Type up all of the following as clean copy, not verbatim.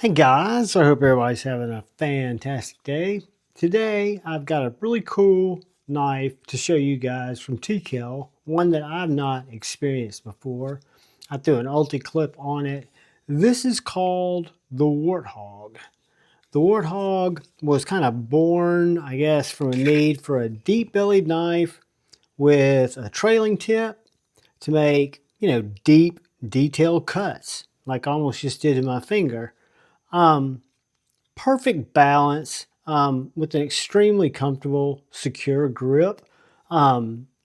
Hey guys, I hope everybody's having a fantastic day. Today I've got a really cool knife to show you guys from Kell, one that I've not experienced before. I threw an ulti clip on it. This is called the Warthog. The Warthog was kind of born, I guess, from a need for a deep-bellied knife with a trailing tip to make, deep, detailed cuts, like I almost just did in my finger. Perfect balance with an extremely comfortable, secure grip.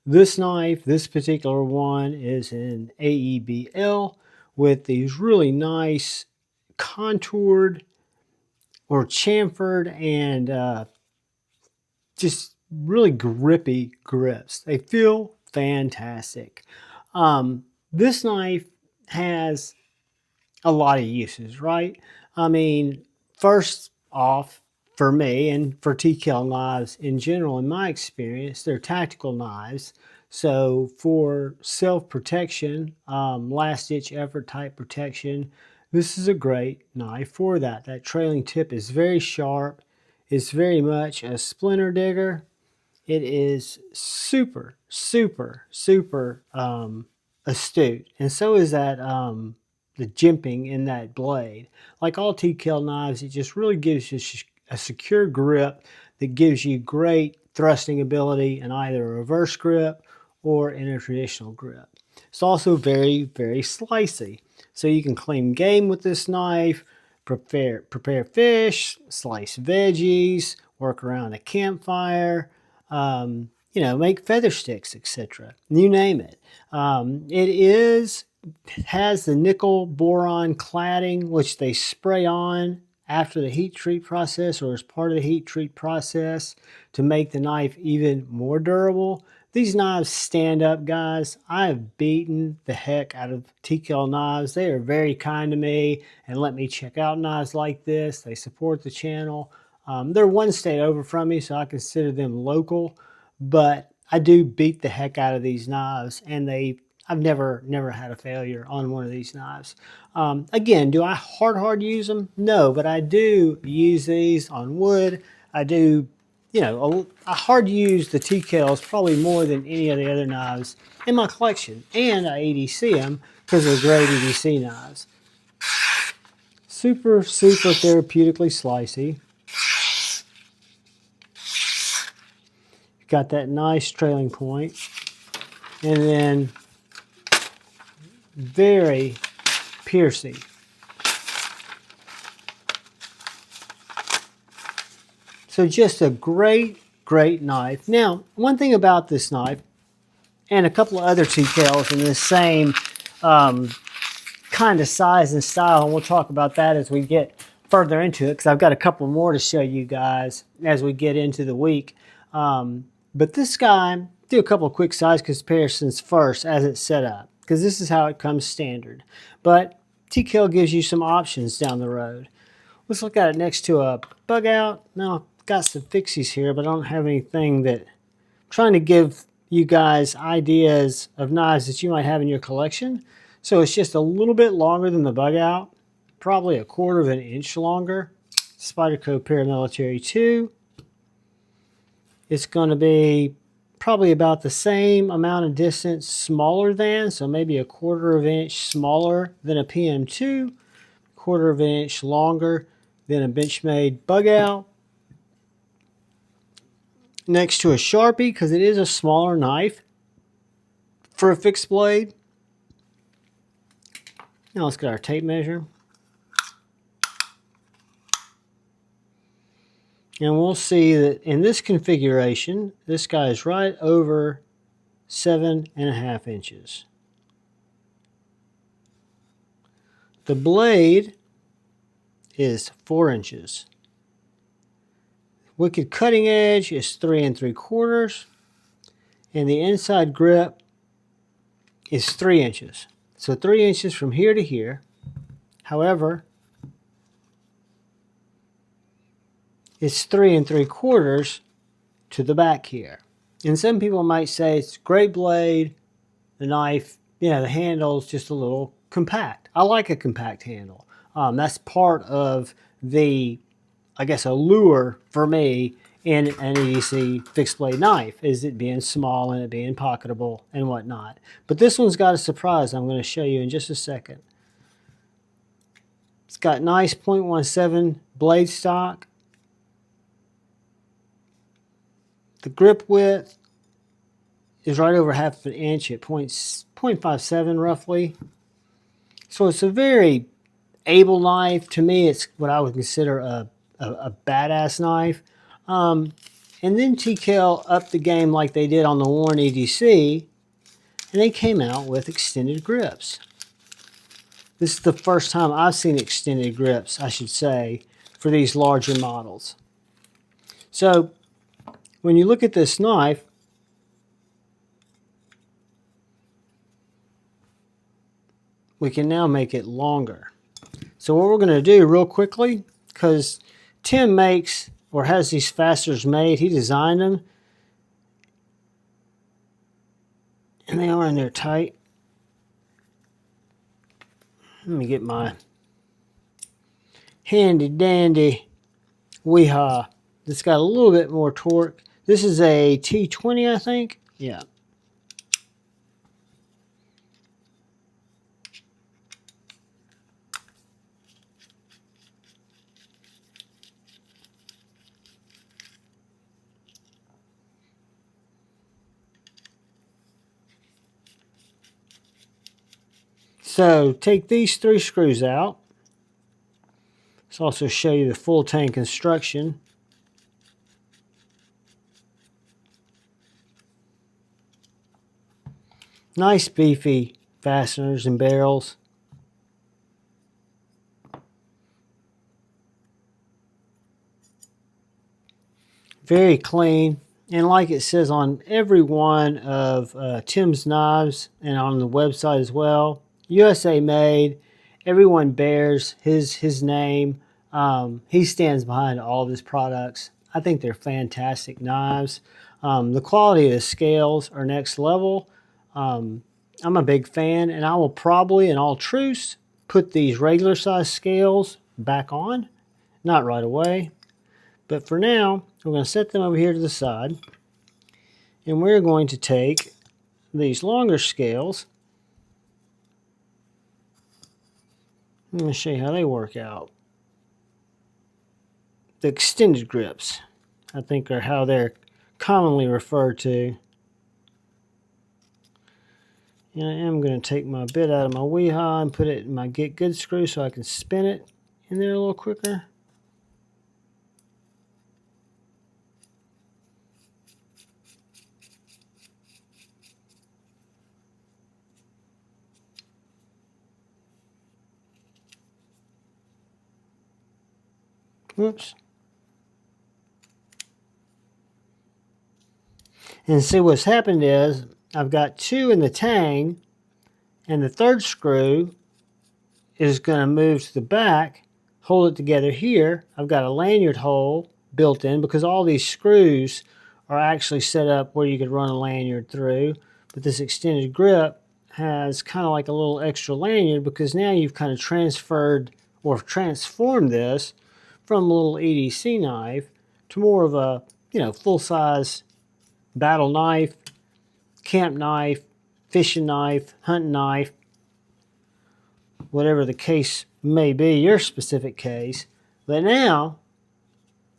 This knife, this particular one, is in AEBL with these really nice contoured or chamfered and just really grippy grips. They feel fantastic. This knife has a lot of uses, right? I mean, first off, for me and for Kell knives in general, in my experience, they're tactical knives. So for self-protection, last-ditch effort type protection, this is a great knife for that. That trailing tip is very sharp. It's very much a splinter digger. It is super, super, super astute. And so is that the jimping in that blade. Like all Kell knives, it just really gives you a secure grip that gives you great thrusting ability in either a reverse grip or in a traditional grip. It's also very, very slicey. So you can clean game with this knife, prepare fish, slice veggies, work around a campfire, make feather sticks, etc. You name it. It has the nickel boron cladding, which they spray on after the heat treat process or as part of the heat treat process to make the knife even more durable. These knives stand up, guys. I have beaten the heck out of Kell knives. They are very kind to me and let me check out knives like this. They support the channel. They're one state over from me, so I consider them local, but I do beat the heck out of these knives, and I've never had a failure on one of these knives. Again, do I hard use them? No, but I do use these on wood. I do, I hard use the Kells probably more than any of the other knives in my collection, and I EDC them because they're great EDC knives. Super, super therapeutically slicey. Got that nice trailing point, and then very piercing. So just a great, great knife. Now, one thing about this knife, and a couple of other Kells in this same kind of size and style, and we'll talk about that as we get further into it, because I've got a couple more to show you guys as we get into the week. But this guy, do a couple of quick size comparisons first as it's set up, because this is how it comes standard. But Kell gives you some options down the road. Let's look at it next to a Bugout. Now, I've got some fixies here, but I don't have anything that I'm trying to give you guys ideas of knives that you might have in your collection. So it's just a little bit longer than the Bugout, probably 1/4 inch longer. Spyderco Paramilitary 2. It's going to be probably about the same amount of distance smaller than, so maybe 1/4 inch smaller than a PM2, 1/4 inch longer than a Benchmade Bugout. Next to a Sharpie, because it is a smaller knife for a fixed blade. Now let's get our tape measure. And we'll see that in this configuration, this guy is right over 7.5 inches. The blade is 4 inches. Wicked cutting edge is 3 3/4, and the inside grip is 3 inches. So 3 inches from here to here. However, it's 3 3/4 to the back here. And some people might say it's a great blade, the knife, the handle's just a little compact. I like a compact handle. That's part of the, I guess, allure for me in an EDC fixed blade knife, is it being small and it being pocketable and whatnot. But this one's got a surprise I'm going to show you in just a second. It's got nice 0.17 blade stock. The grip width is right over half an inch at 0.57 roughly. So it's a very able knife. To me, it's what I would consider a badass knife. And then Kell upped the game like they did on the Warren EDC, and they came out with extended grips. This is the first time I've seen extended grips, I should say, for these larger models. So when you look at this knife, we can now make it longer. So what we're going to do real quickly, because Tim makes or has these fasteners made, he designed them, and they are in there tight. Let me get my handy dandy Weehaw that's got a little bit more torque. This is a T20, I think. Yeah. So take these 3 screws out. Let's also show you the full tank construction. Nice beefy fasteners and barrels. Very clean. And like it says on every one of Tim's knives and on the website as well, USA made. Everyone bears his name. He stands behind all of his products. I think they're fantastic knives. The quality of the scales are next level. I'm a big fan, and I will probably, in all truth, put these regular size scales back on. Not right away, but for now, we're going to set them over here to the side, and we're going to take these longer scales. I'm going to show you how they work out. The extended grips, I think, are how they're commonly referred to. And I am going to take my bit out of my Weehaw and put it in my Get Good screw so I can spin it in there a little quicker. Whoops. And see what's happened is I've got 2 in the tang, and the 3rd screw is going to move to the back, hold it together here. I've got a lanyard hole built in because all these screws are actually set up where you could run a lanyard through. But this extended grip has kind of like a little extra lanyard because now you've kind of transferred or transformed this from a little EDC knife to more of a, full-size battle knife, camp knife, fishing knife, hunting knife, whatever the case may be, your specific case. But now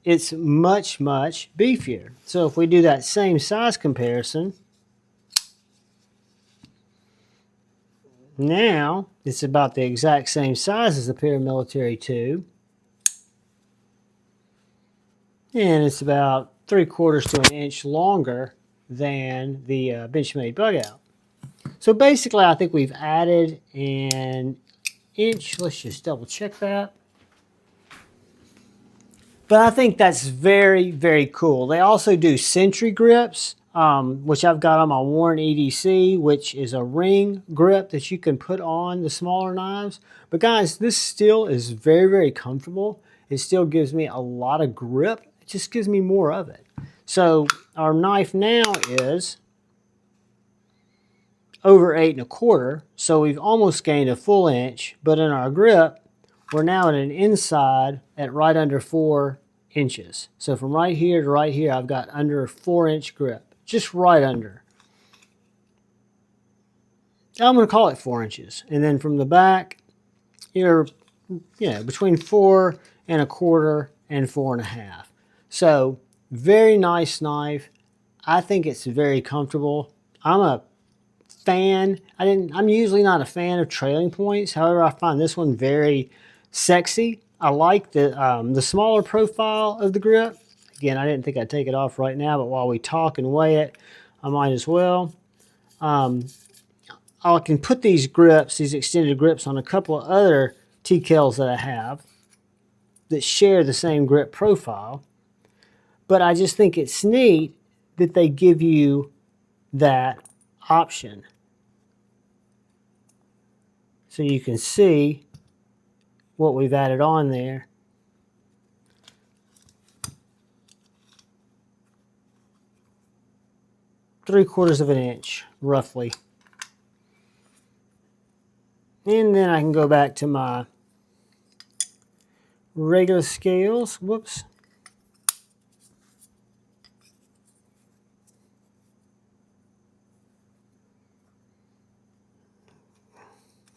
it's much, much beefier. So if we do that same size comparison, now it's about the exact same size as the Paramilitary 2. And it's about 3/4 to an inch longer than the Benchmade Bugout. So basically, I think we've added an inch. Let's just double check that. But I think that's very, very cool. They also do Sentry grips, which I've got on my Warren EDC, which is a ring grip that you can put on the smaller knives. But guys, this still is very, very comfortable. It still gives me a lot of grip. It just gives me more of it. So our knife now is over 8 1/4. So we've almost gained a full inch, but in our grip, we're now at an inside at right under 4 inches. So from right here to right here, I've got under a 4-inch grip, just right under. I'm going to call it 4 inches. And then from the back, you're between 4 1/4 and 4 1/2. So very nice knife. I think it's very comfortable. I'm a fan. I'm usually not a fan of trailing points. However, I find this one very sexy. I like the smaller profile of the grip. Again, I didn't think I'd take it off right now, but while we talk and weigh it, I might as well. I can put these grips, these extended grips, on a couple of other Kells that I have that share the same grip profile. But I just think it's neat that they give you that option. So you can see what we've added on there. Three-quarters of an inch, roughly. And then I can go back to my regular scales. Whoops.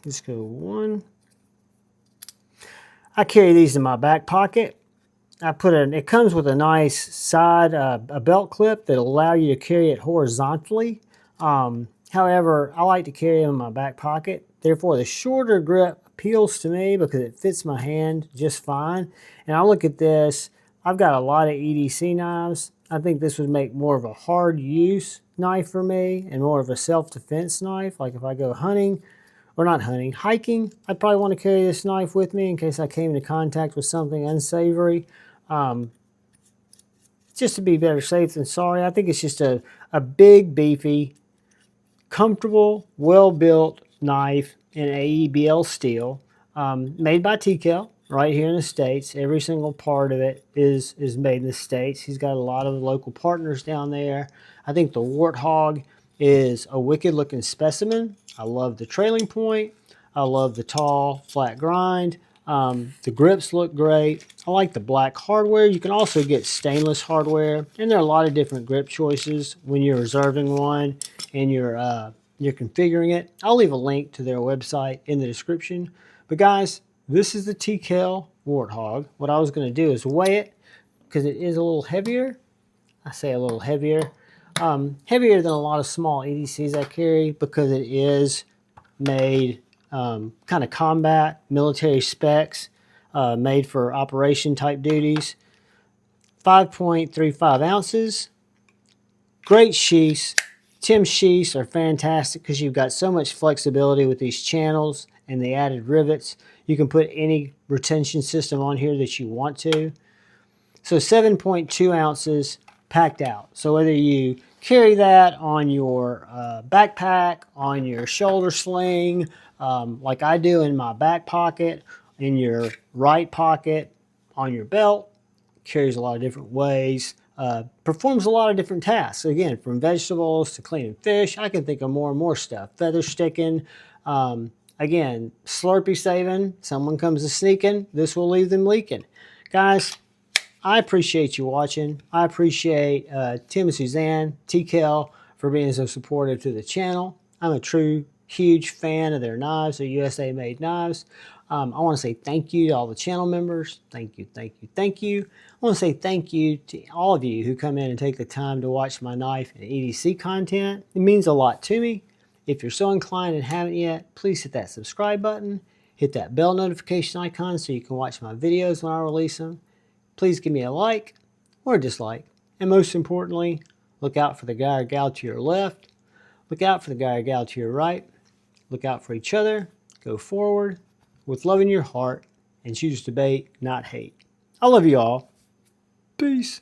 Let's go 1. I carry these in my back pocket. It comes with a nice side, a belt clip that'll allow you to carry it horizontally. However, I like to carry them in my back pocket. Therefore, the shorter grip appeals to me because it fits my hand just fine. And I look at this, I've got a lot of EDC knives. I think this would make more of a hard use knife for me and more of a self-defense knife. Like if I go hunting, or not hunting, hiking, I'd probably want to carry this knife with me in case I came into contact with something unsavory. Just to be better safe than sorry. I think it's just a big, beefy, comfortable, well-built knife in AEBL steel, made by Kell right here in the States. Every single part of it is made in the States. He's got a lot of local partners down there. I think the Warthog is a wicked looking specimen. I love the trailing point. I love the tall, flat grind. The grips look great. I like the black hardware. You can also get stainless hardware, and there are a lot of different grip choices when you're reserving one and you're configuring it. I'll leave a link to their website in the description. But guys, this is the Kell Warthog. What I was going to do is weigh it because it is a little heavier. I say a little heavier. Heavier than a lot of small EDCs I carry because it is made kind of combat, military specs, made for operation type duties. 5.35 ounces. Great sheaths. Tim sheaths are fantastic because you've got so much flexibility with these channels and the added rivets. You can put any retention system on here that you want to. So 7.2 ounces packed out. So whether you carry that on your backpack, on your shoulder sling, like I do in my back pocket, in your right pocket, on your belt, carries a lot of different ways, performs a lot of different tasks. Again, from vegetables to cleaning fish, I can think of more and more stuff. Feather sticking, again, Slurpee saving. Someone comes a sneaking, this will leave them leaking. Guys, I appreciate you watching. I appreciate Tim and Suzanne, Kell, for being so supportive to the channel. I'm a true, huge fan of their knives, their USA-made knives. I want to say thank you to all the channel members. Thank you, thank you, thank you. I want to say thank you to all of you who come in and take the time to watch my knife and EDC content. It means a lot to me. If you're so inclined and haven't yet, please hit that subscribe button. Hit that bell notification icon so you can watch my videos when I release them. Please give me a like or a dislike. And most importantly, look out for the guy or gal to your left. Look out for the guy or gal to your right. Look out for each other. Go forward with love in your heart and choose debate, not hate. I love you all. Peace.